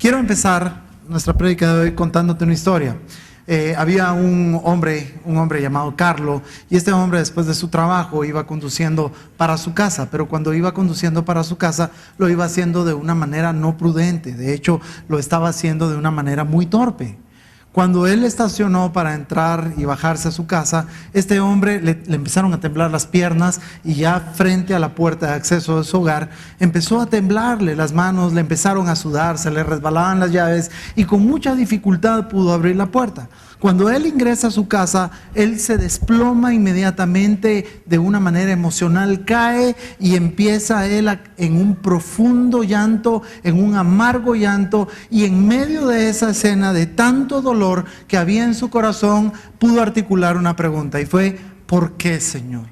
Quiero empezar nuestra prédica de hoy contándote una historia. Había un hombre llamado Carlos, y este hombre, después de su trabajo, iba conduciendo para su casa, pero cuando iba conduciendo para su casa lo iba haciendo de una manera no prudente. De hecho, lo estaba haciendo de una manera muy torpe. Cuando él estacionó para entrar y bajarse a su casa, este hombre le empezaron a temblar las piernas, y ya frente a la puerta de acceso de su hogar empezó a temblarle las manos, le empezaron a sudar, se le resbalaban las llaves y con mucha dificultad pudo abrir la puerta. Cuando él ingresa a su casa, él se desploma inmediatamente de una manera emocional, cae y empieza él en un profundo llanto, en un amargo llanto, y en medio de esa escena de tanto dolor que había en su corazón, pudo articular una pregunta, y fue: ¿por qué, Señor?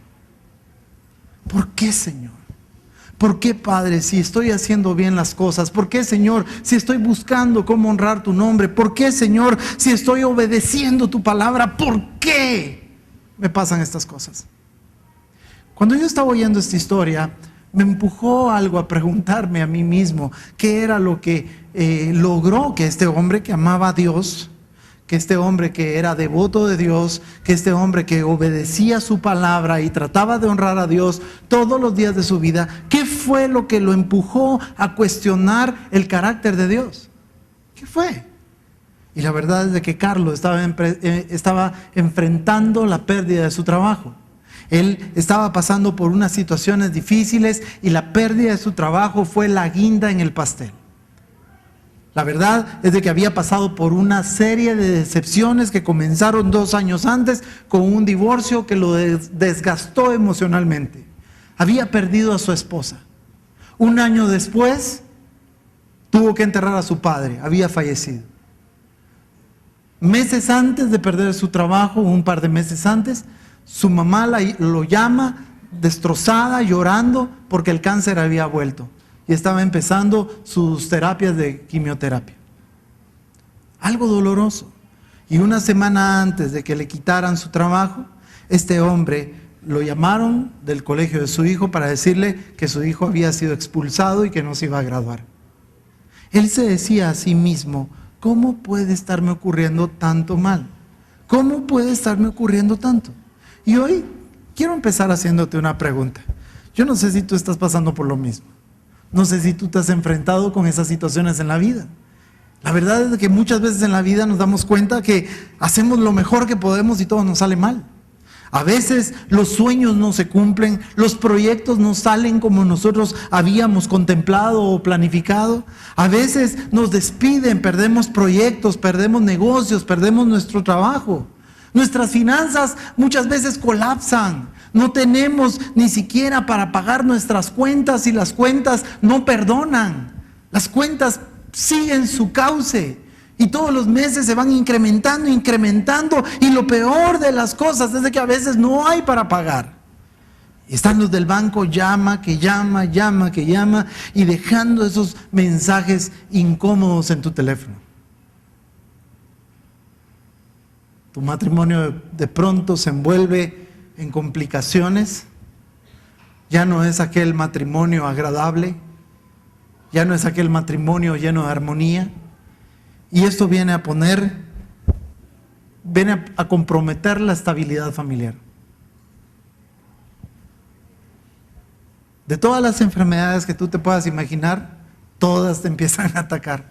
¿Por qué, Señor? ¿Por qué, Padre, si estoy haciendo bien las cosas? ¿Por qué, Señor, si estoy buscando cómo honrar tu nombre? ¿Por qué, Señor, si estoy obedeciendo tu palabra? ¿Por qué me pasan estas cosas? Cuando yo estaba oyendo esta historia, me empujó algo a preguntarme a mí mismo qué era lo que logró que este hombre que amaba a Dios, que este hombre que era devoto de Dios, que este hombre que obedecía su palabra y trataba de honrar a Dios todos los días de su vida, ¿qué fue lo que lo empujó a cuestionar el carácter de Dios? ¿Qué fue? Y la verdad es de que Carlos estaba enfrentando la pérdida de su trabajo. Él estaba pasando por unas situaciones difíciles, y la pérdida de su trabajo fue la guinda en el pastel. La verdad es de que había pasado por una serie de decepciones que comenzaron 2 años antes con un divorcio que lo desgastó emocionalmente. Había perdido a su esposa. 1 año después tuvo que enterrar a su padre, había fallecido. Meses antes de perder su trabajo, un par de meses antes, su mamá lo llama destrozada, llorando porque el cáncer había vuelto. Y estaba empezando sus terapias de quimioterapia. Algo doloroso. Y 1 semana antes de que le quitaran su trabajo, este hombre lo llamaron del colegio de su hijo para decirle que su hijo había sido expulsado y que no se iba a graduar. Él se decía a sí mismo: ¿cómo puede estarme ocurriendo tanto mal? ¿Cómo puede estarme ocurriendo tanto? Y hoy quiero empezar haciéndote una pregunta. Yo no sé si tú estás pasando por lo mismo. No sé si tú te has enfrentado con esas situaciones en la vida. La verdad es que muchas veces en la vida nos damos cuenta que hacemos lo mejor que podemos y todo nos sale mal. A veces los sueños no se cumplen, los proyectos no salen como nosotros habíamos contemplado o planificado. A veces nos despiden, perdemos proyectos, perdemos negocios, perdemos nuestro trabajo. Nuestras finanzas muchas veces colapsan. No tenemos ni siquiera para pagar nuestras cuentas, y las cuentas no perdonan. Las cuentas siguen su cauce y todos los meses se van incrementando, y lo peor de las cosas es de que a veces no hay para pagar. Y están los del banco, llama, y dejando esos mensajes incómodos en tu teléfono. Tu matrimonio de pronto se envuelve en complicaciones. Ya no es aquel matrimonio agradable, ya no es aquel matrimonio lleno de armonía, y esto viene a comprometer la estabilidad familiar. De todas las enfermedades que tú te puedas imaginar, todas te empiezan a atacar,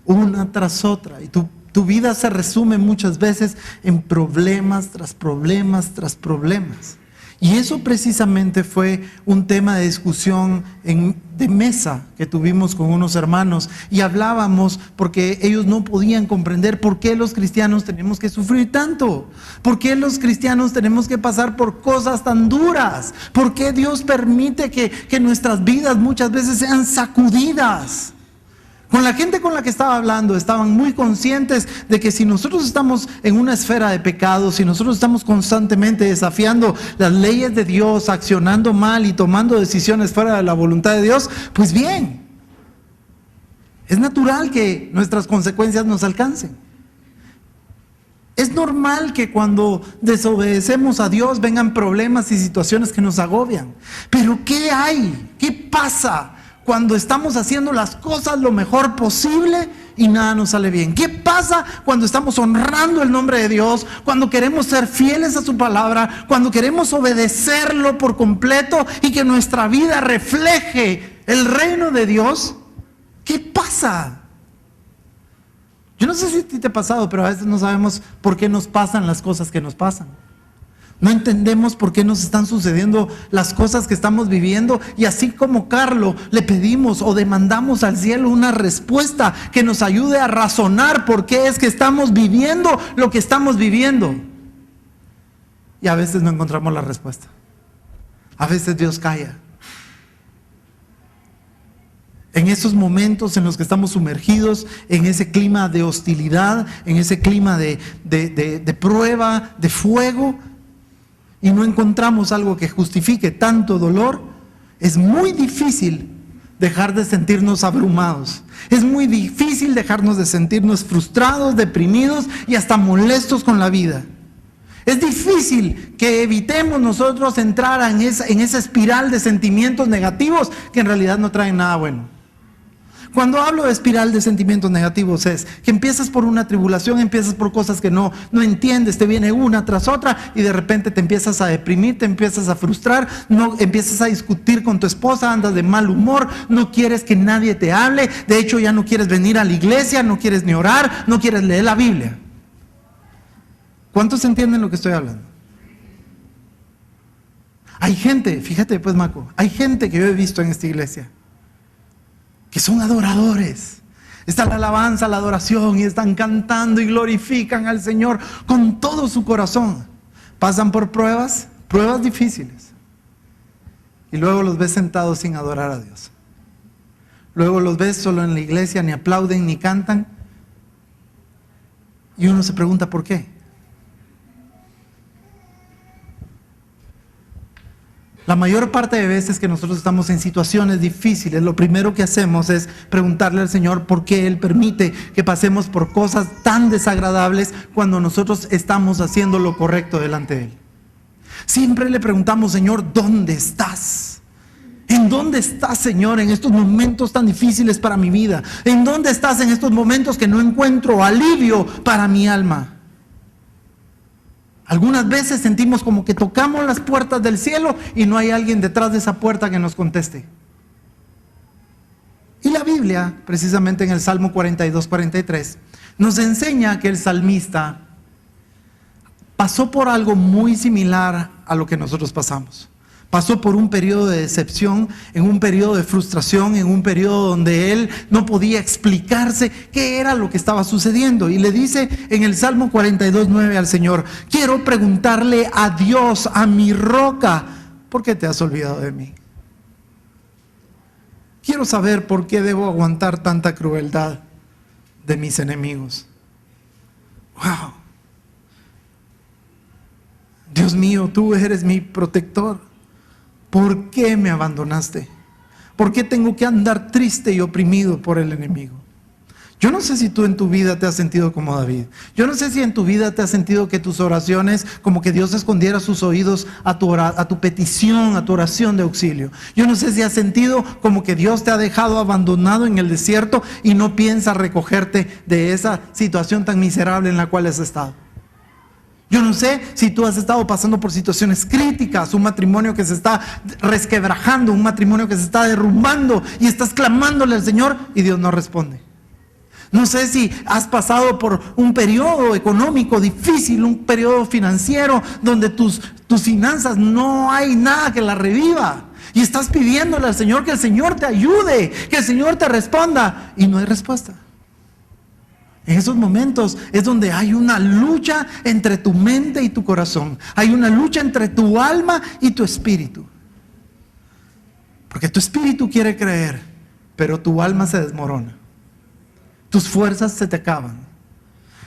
una tras otra, y tu vida se resume muchas veces en problemas tras problemas tras problemas. Y eso precisamente fue un tema de discusión de mesa que tuvimos con unos hermanos, y hablábamos porque ellos no podían comprender por qué los cristianos tenemos que sufrir tanto, por qué los cristianos tenemos que pasar por cosas tan duras, por qué Dios permite que nuestras vidas muchas veces sean sacudidas. Con la gente con la que estaba hablando, estaban muy conscientes de que si nosotros estamos en una esfera de pecado, si nosotros estamos constantemente desafiando las leyes de Dios, accionando mal y tomando decisiones fuera de la voluntad de Dios, pues bien, es natural que nuestras consecuencias nos alcancen. Es normal que cuando desobedecemos a Dios vengan problemas y situaciones que nos agobian. Pero ¿qué hay? ¿Qué pasa cuando estamos haciendo las cosas lo mejor posible y nada nos sale bien? ¿Qué pasa cuando estamos honrando el nombre de Dios, cuando queremos ser fieles a su palabra, cuando queremos obedecerlo por completo y que nuestra vida refleje el reino de Dios? ¿Qué pasa? Yo no sé si a ti te ha pasado, pero a veces no sabemos por qué nos pasan las cosas que nos pasan. No entendemos por qué nos están sucediendo las cosas que estamos viviendo, y así como Carlos, le pedimos o demandamos al cielo una respuesta que nos ayude a razonar por qué es que estamos viviendo lo que estamos viviendo. Y a veces no encontramos la respuesta. A veces Dios calla. En esos momentos en los que estamos sumergidos en ese clima de hostilidad, en ese clima de prueba, de fuego, y no encontramos algo que justifique tanto dolor, es muy difícil dejar de sentirnos abrumados. Es muy difícil dejarnos de sentirnos frustrados, deprimidos y hasta molestos con la vida. Es difícil que evitemos nosotros entrar en esa espiral de sentimientos negativos que en realidad no traen nada bueno. Cuando hablo de espiral de sentimientos negativos, es que empiezas por una tribulación, empiezas por cosas que no entiendes, te viene una tras otra y de repente te empiezas a deprimir, te empiezas a frustrar, no empiezas a discutir con tu esposa, andas de mal humor, no quieres que nadie te hable, de hecho ya no quieres venir a la iglesia, no quieres ni orar, no quieres leer la Biblia. ¿Cuántos entienden lo que estoy hablando? Hay gente, fíjate pues Maco, hay gente que yo he visto en esta iglesia que son adoradores. Está la alabanza, la adoración, y están cantando y glorifican al Señor con todo su corazón. Pasan por pruebas difíciles, y luego los ves sentados sin adorar a Dios. Luego los ves solo en la iglesia, ni aplauden ni cantan, y uno se pregunta ¿por qué? La mayor parte de veces que nosotros estamos en situaciones difíciles, lo primero que hacemos es preguntarle al Señor por qué Él permite que pasemos por cosas tan desagradables cuando nosotros estamos haciendo lo correcto delante de Él. Siempre le preguntamos: Señor, ¿dónde estás? ¿En dónde estás, Señor, en estos momentos tan difíciles para mi vida? ¿En dónde estás en estos momentos que no encuentro alivio para mi alma? Algunas veces sentimos como que tocamos las puertas del cielo y no hay alguien detrás de esa puerta que nos conteste. Y la Biblia, precisamente en el Salmo 42-43, nos enseña que el salmista pasó por algo muy similar a lo que nosotros pasamos. Pasó por un periodo de decepción, en un periodo de frustración, en un periodo donde él no podía explicarse qué era lo que estaba sucediendo. Y le dice en el Salmo 42:9 al Señor: quiero preguntarle a Dios, a mi roca, ¿por qué te has olvidado de mí? Quiero saber por qué debo aguantar tanta crueldad de mis enemigos. Wow. Dios mío, tú eres mi protector. ¿Por qué me abandonaste? ¿Por qué tengo que andar triste y oprimido por el enemigo? Yo no sé si tú en tu vida te has sentido como David. Yo no sé si en tu vida te has sentido que tus oraciones, como que Dios escondiera sus oídos a tu petición, a tu oración de auxilio. Yo no sé si has sentido como que Dios te ha dejado abandonado en el desierto y no piensa recogerte de esa situación tan miserable en la cual has estado. Yo no sé si tú has estado pasando por situaciones críticas, un matrimonio que se está resquebrajando, un matrimonio que se está derrumbando, y estás clamándole al Señor y Dios no responde. No sé si has pasado por un periodo económico difícil, un periodo financiero donde tus finanzas no hay nada que las reviva, y estás pidiéndole al Señor que el Señor te ayude, que el Señor te responda, y no hay respuesta. En esos momentos es donde hay una lucha entre tu mente y tu corazón. Hay una lucha entre tu alma y tu espíritu. Porque tu espíritu quiere creer, pero tu alma se desmorona. Tus fuerzas se te acaban.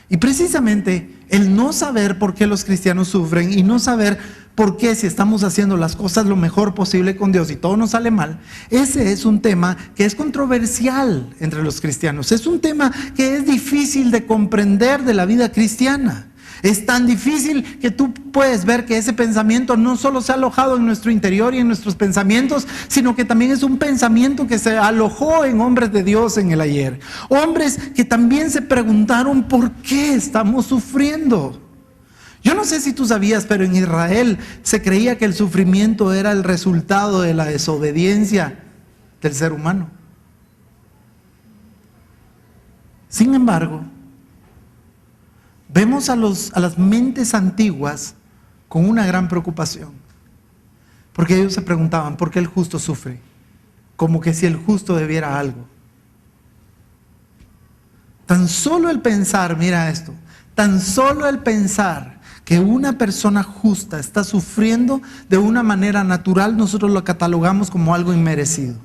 Y precisamente el no saber por qué los cristianos sufren y no saber por qué, si estamos haciendo las cosas lo mejor posible con Dios y todo nos sale mal, ese es un tema que es controversial entre los cristianos. Es un tema que es difícil de comprender de la vida cristiana. Es tan difícil que tú puedes ver que ese pensamiento no solo se ha alojado en nuestro interior y en nuestros pensamientos, sino que también es un pensamiento que se alojó en hombres de Dios en el ayer. Hombres que también se preguntaron por qué estamos sufriendo. Yo no sé si tú sabías, pero en Israel se creía que el sufrimiento era el resultado de la desobediencia del ser humano. Sin embargo, vemos a las mentes antiguas con una gran preocupación, porque ellos se preguntaban, ¿por qué el justo sufre? Como que si el justo debiera algo. Tan solo el pensar, mira esto, tan solo el pensar que una persona justa está sufriendo de una manera natural, nosotros lo catalogamos como algo inmerecido.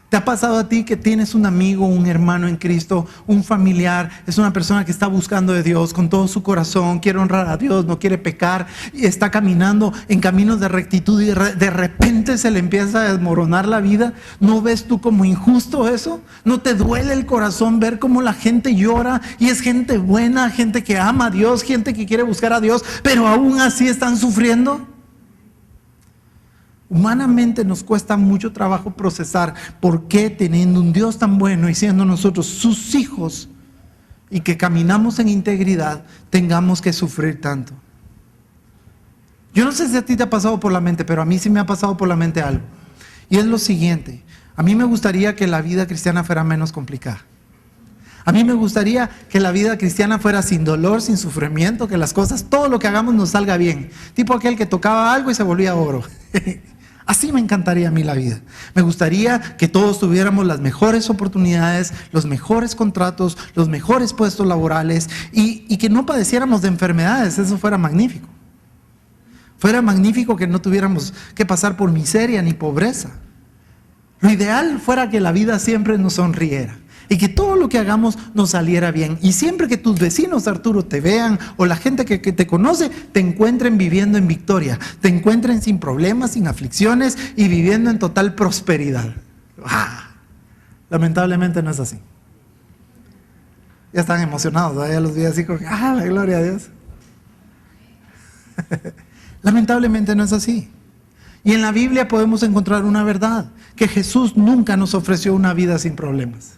¿Te ha pasado a ti que tienes un amigo, un hermano en Cristo, un familiar, es una persona que está buscando de Dios con todo su corazón, quiere honrar a Dios, no quiere pecar y está caminando en caminos de rectitud y de repente se le empieza a desmoronar la vida? ¿No ves tú como injusto eso? ¿No te duele el corazón ver cómo la gente llora y es gente buena, gente que ama a Dios, gente que quiere buscar a Dios, pero aún así están sufriendo? Humanamente nos cuesta mucho trabajo procesar por qué, teniendo un Dios tan bueno y siendo nosotros sus hijos y que caminamos en integridad, tengamos que sufrir tanto. Yo no sé si a ti te ha pasado por la mente, pero a mí sí me ha pasado por la mente algo. Y es lo siguiente: a mí me gustaría que la vida cristiana fuera menos complicada. A mí me gustaría que la vida cristiana fuera sin dolor, sin sufrimiento, que las cosas, todo lo que hagamos nos salga bien. Tipo aquel que tocaba algo y se volvía oro. Así me encantaría a mí la vida. Me gustaría que todos tuviéramos las mejores oportunidades, los mejores contratos, los mejores puestos laborales y que no padeciéramos de enfermedades. Eso fuera magnífico. Fuera magnífico que no tuviéramos que pasar por miseria ni pobreza. Lo ideal fuera que la vida siempre nos sonriera y que todo lo que hagamos nos saliera bien. Y siempre que tus vecinos, Arturo, te vean o la gente que te conoce, te encuentren viviendo en victoria, te encuentren sin problemas, sin aflicciones y viviendo en total prosperidad. Lamentablemente no es así. Ya están emocionados, ya los vi así como, la gloria a Dios. Lamentablemente no es así. Y en la Biblia podemos encontrar una verdad, que Jesús nunca nos ofreció una vida sin problemas.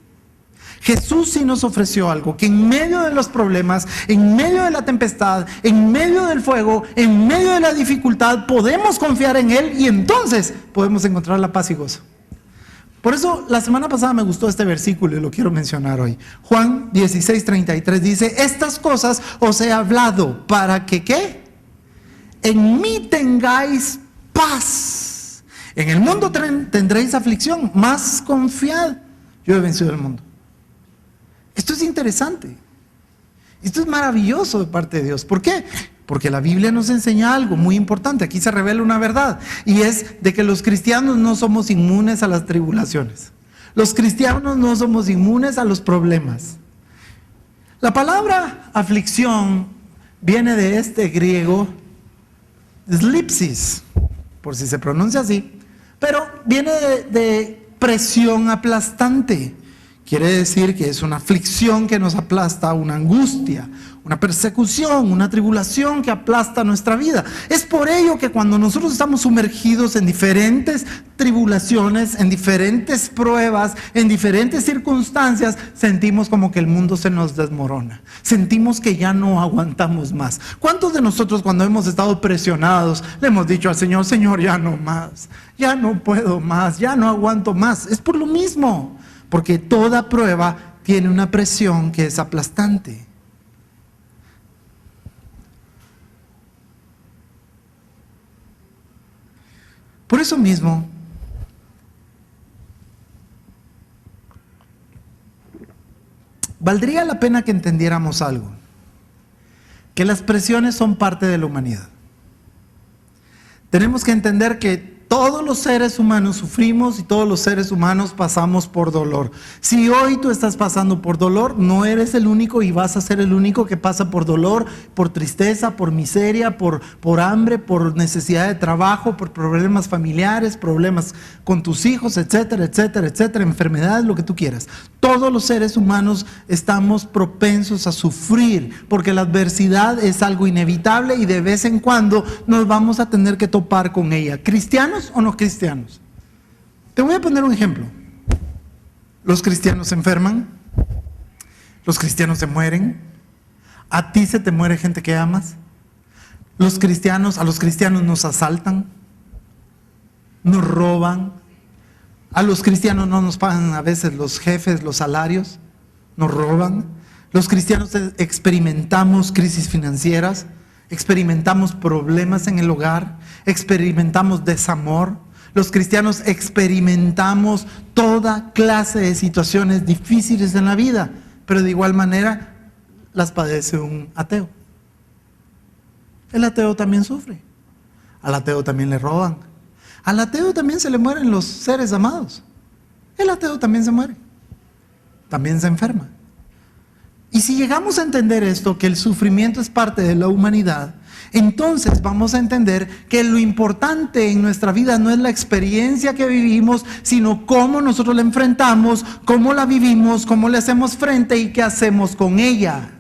Jesús sí nos ofreció algo, que en medio de los problemas, en medio de la tempestad, en medio del fuego, en medio de la dificultad, podemos confiar en Él y entonces podemos encontrar la paz y gozo. Por eso la semana pasada me gustó este versículo y lo quiero mencionar hoy. Juan 16:33 dice: estas cosas os he hablado para que ¿qué? En mí tengáis paz. En el mundo tendréis aflicción, mas confiad, yo he vencido el mundo. Esto es interesante. Esto es maravilloso de parte de Dios. ¿Por qué? Porque la Biblia nos enseña algo muy importante. Aquí se revela una verdad, y es de que los cristianos no somos inmunes a las tribulaciones. Los cristianos no somos inmunes a los problemas. La palabra aflicción viene de este griego slipsis, por si se pronuncia así, pero viene de presión aplastante. Quiere decir que es una aflicción que nos aplasta, una angustia, una persecución, una tribulación que aplasta nuestra vida. Es por ello que cuando nosotros estamos sumergidos en diferentes tribulaciones, en diferentes pruebas, en diferentes circunstancias, sentimos como que el mundo se nos desmorona. Sentimos que ya no aguantamos más. ¿Cuántos de nosotros cuando hemos estado presionados le hemos dicho al Señor: Señor, ya no más, ya no puedo más, ya no aguanto más? Es por lo mismo. Porque toda prueba tiene una presión que es aplastante. Por eso mismo, valdría la pena que entendiéramos algo: que las presiones son parte de la humanidad. Tenemos que entender que todos los seres humanos sufrimos y todos los seres humanos pasamos por dolor. Si hoy tú estás pasando por dolor, no eres el único y vas a ser el único que pasa por dolor, por tristeza, por miseria, por hambre, por necesidad de trabajo, por problemas familiares, problemas con tus hijos, etcétera, etcétera, etcétera, enfermedades, lo que tú quieras. Todos los seres humanos estamos propensos a sufrir porque la adversidad es algo inevitable y de vez en cuando nos vamos a tener que topar con ella. ¿Cristianos o no cristianos? Te voy a poner un ejemplo. Los cristianos se enferman, los cristianos se mueren, a ti se te muere gente que amas, a los cristianos nos asaltan, nos roban, a los cristianos no nos pagan a veces los jefes los salarios, nos roban. Los cristianos experimentamos crisis financieras, experimentamos problemas en el hogar, experimentamos desamor. Los cristianos experimentamos toda clase de situaciones difíciles en la vida, pero de igual manera las padece un ateo. El ateo también sufre, al ateo también le roban, al ateo también se le mueren los seres amados, el ateo también se muere, también se enferma. Y si llegamos a entender esto, que el sufrimiento es parte de la humanidad, entonces vamos a entender que lo importante en nuestra vida no es la experiencia que vivimos, sino cómo nosotros la enfrentamos, cómo la vivimos, cómo le hacemos frente y qué hacemos con ella.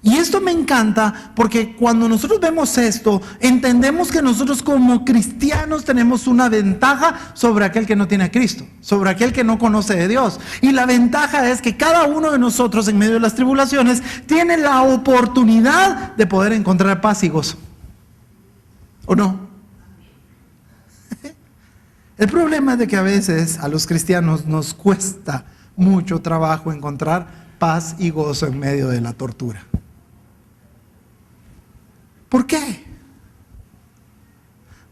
Y esto me encanta porque cuando nosotros vemos esto, entendemos que nosotros como cristianos tenemos una ventaja sobre aquel que no tiene a Cristo, sobre aquel que no conoce de Dios. Y la ventaja es que cada uno de nosotros en medio de las tribulaciones tiene la oportunidad de poder encontrar paz y gozo. ¿O no? El problema es de que a veces a los cristianos nos cuesta mucho trabajo encontrar paz y gozo en medio de la tortura. ¿Por qué?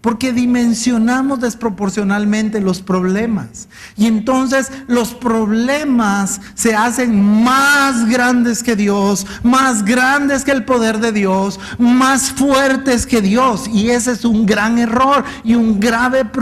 Porque dimensionamos desproporcionalmente los problemas. Y entonces los problemas se hacen más grandes que Dios, más grandes que el poder de Dios, más fuertes que Dios. Y ese es un gran error y un grave problema.